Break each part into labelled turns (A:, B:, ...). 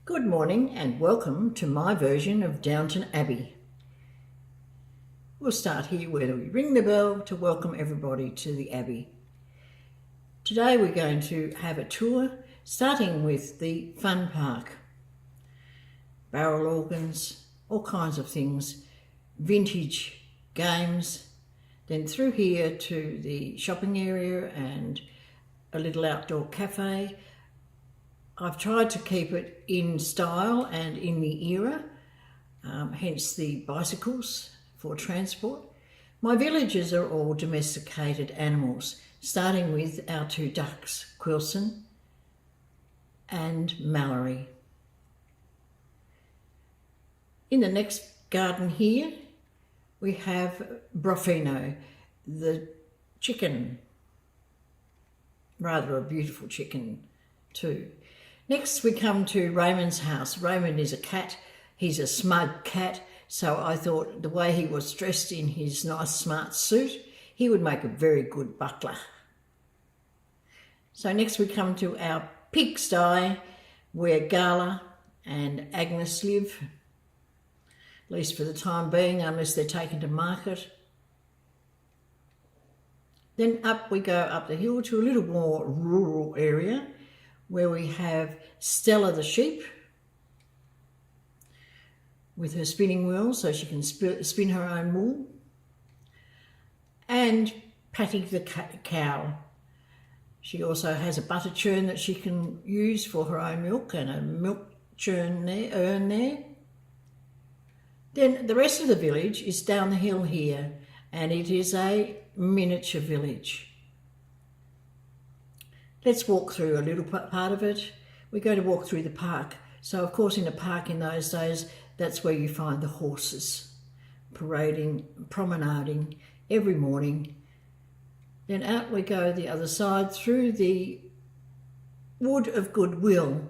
A: Good morning and welcome to my version of Downton Abbey. We'll start here where we ring the bell to welcome everybody to the Abbey. Today we're going to have a tour starting with the fun park. Barrel organs, all kinds of things, vintage games, then through here to the shopping area and a little outdoor cafe. I've tried to keep it in style and in the era, hence the bicycles for transport. My villages are all domesticated animals, starting with our two ducks, Quillson and Mallary. In the next garden here, we have Brofino, the chicken, rather a beautiful chicken too. Next we come to Raymond's house. Raymond is a cat. He's a smug cat, so I thought the way he was dressed in his nice smart suit, he would make a very good butler. So next we come to our pigsty where Gala and Agnes live, at least for the time being, unless they're taken to market. Then up we go up the hill to a little more rural area where we have Stella the sheep with her spinning wheel so she can spin her own wool, and Patty the cow. She also has a butter churn that she can use for her own milk and a milk churn urn there. Then the rest of the village is down the hill here, and it is a miniature village. Let's walk through a little part of it. We're going to walk through the park. So of course in a park in those days, that's where you find the horses parading, promenading every morning. Then out we go the other side through the wood of goodwill.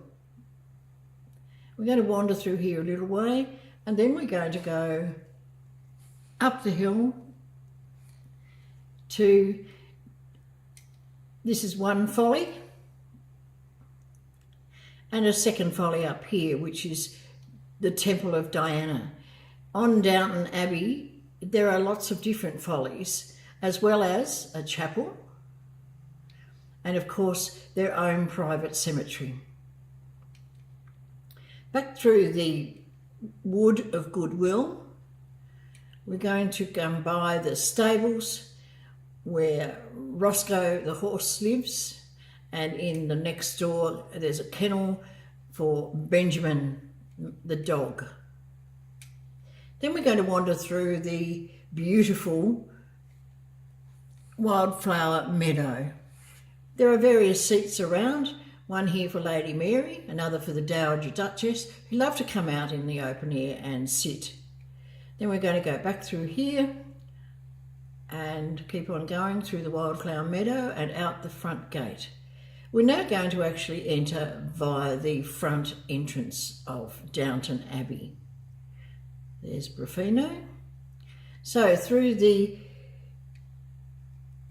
A: We're going to wander through here a little way, and then we're going to go up the hill to, this is one folly, and a second folly up here, which is the Temple of Diana. On Downton Abbey, there are lots of different follies, as well as a chapel, and of course their own private cemetery. Back through the wood of goodwill, we're going to go by the stables where Roscoe the horse lives, and in the next door there's a kennel for Benjamin the dog. Then we're going to wander through the beautiful wildflower meadow. There are various seats around, one here for Lady Mary, another for the Dowager Duchess, who love to come out in the open air and sit. Then we're going to go back through here and keep on going through the wildflower meadow and out the front gate. We're now going to actually enter via the front entrance of Downton Abbey. There's Brofino. So through the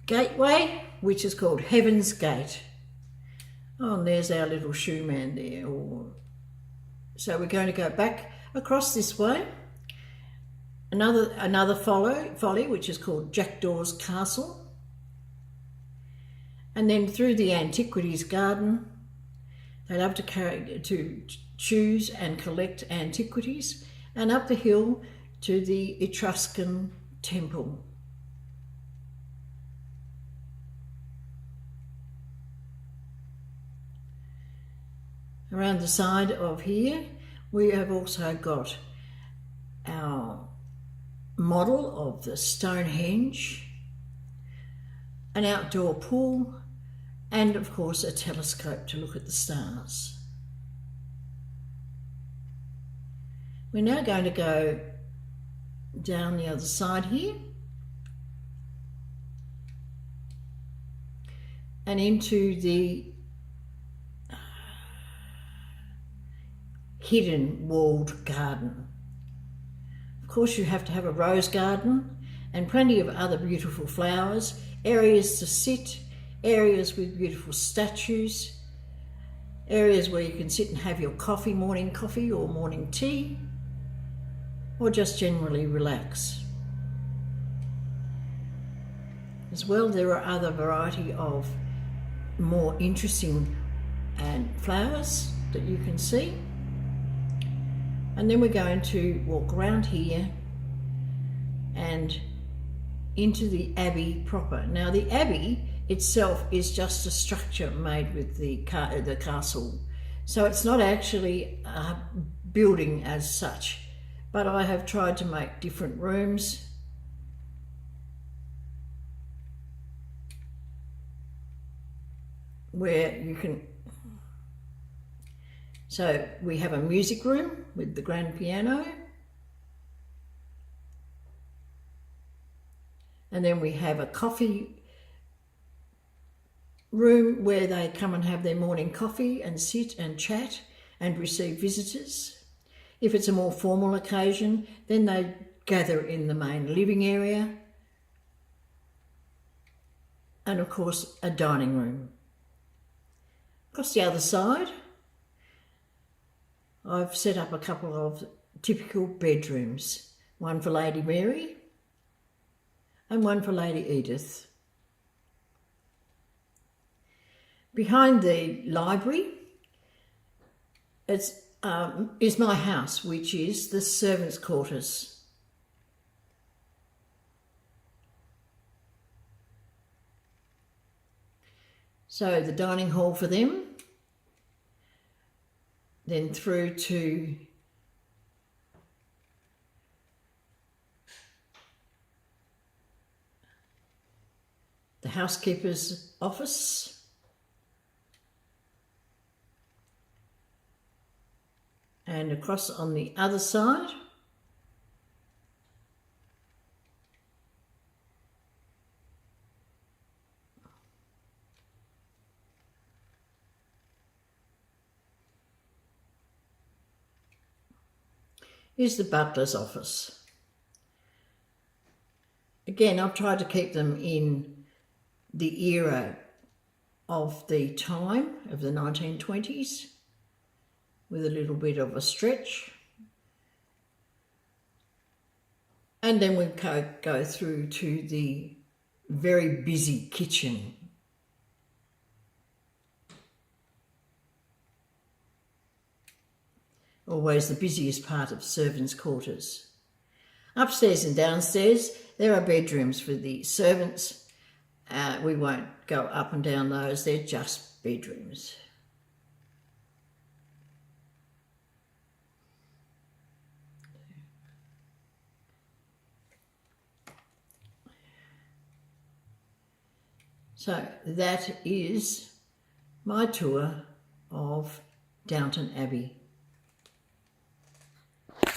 A: gateway, which is called Heaven's Gate. Oh, and there's our little shoe man there. So we're going to go back across this way. Another folly, which is called Jackdaw's Castle. And then through the Antiquities Garden. They love to choose and collect antiquities. And up the hill to the Etruscan Temple. Around the side of here, we have also got our model of the Stonehenge, an outdoor pool, and of course a telescope to look at the stars. We're now going to go down the other side here and into the hidden walled garden. Of course you have to have a rose garden and plenty of other beautiful flowers, areas to sit, areas with beautiful statues, Areas where you can sit and have your coffee, morning coffee or morning tea, or just generally relax. As well, there are other variety of more interesting flowers that you can see. And then we're going to walk around here and into the Abbey proper. Now the Abbey itself is just a structure made with the castle. So it's not actually a building as such, but I have tried to make different rooms where you can. So we have a music room with the grand piano. And then we have a coffee room where they come and have their morning coffee and sit and chat and receive visitors. If it's a more formal occasion, then they gather in the main living area. And of course, a dining room. Across the other side, I've set up a couple of typical bedrooms, one for Lady Mary and one for Lady Edith. Behind the library is my house, which is the servants' quarters. So the dining hall for them, then through to the housekeeper's office, and across on the other side is the butler's office. Again, I've tried to keep them in the era of the time of the 1920s with a little bit of a stretch. And then we go through to the very busy kitchen. Always the busiest part of servants' quarters. Upstairs and downstairs, there are bedrooms for the servants. We won't go up and down those, they're just bedrooms. So that is my tour of Downton Abbey.